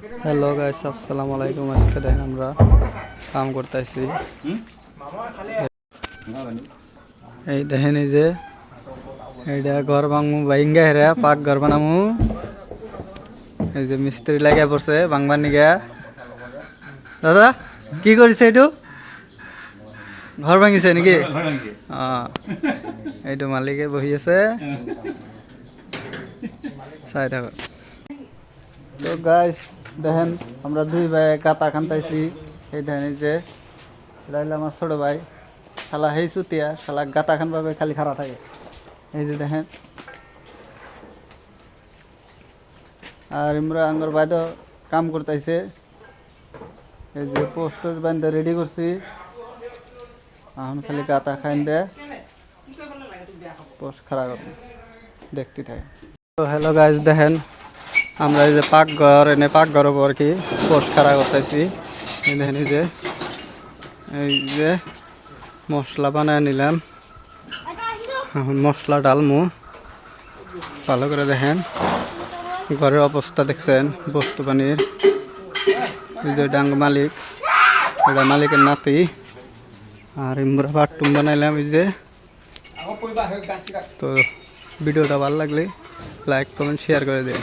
Hello guys, আসসালামু আলাইকুম। আজকে দেখেন আমরা কাম করতেছি। এই দেখেন, এই যে এইটা ঘর ভাঙমু ভাইঙ্গা হেরা পাক ঘর বানামু। এই যে মিস্ত্রি লাগিয়া পড়ছে ভাঙবার নিগা। দাদা কি করিছে? এইটু ঘর ভাঙিছে নাকি? এইটু মালিকে বহি আছে, চাই থাকো। তো গাইস দেখেন, আমরা দুই ভাই কাতা খান্তাইছি। এই দেখেন, এই যে লাইলা আমার ছোট ভাই, শালা হেই চুতিয়া, শালা গাতা খান ভাবে খালি খাড়া থাকে। এই যে দেখেন, আর আমরা আঙ্গর বাইদ কাম করতেছে। এই যে পোস্টার বান্ধে রেডি করছি, এখন খালি গাতা খাইন দে পোস্ট খাড়া করবো, দেখতে থাকে। তো হ্যালো গাইস, দেখেন আমরা এই যে পাকঘর, এনে পাকঘর আর কি পোস্ট খাড়া করতেছি। এই দেখেন, এই যে মশলা বানায় নিলাম, এখন মশলা ডালমু। ভালো করে দেখেন ঘরের অবস্থা, দেখছেন বস্তু পানির। এই যে ডাঙ্গ মালিক, এটা মালিকের নাতি। আর আমরা বাথরুম বানাইলাম। এই যে তো ভিডিওটা ভালো লাগলে লাইক কমেন্ট শেয়ার করে দিন।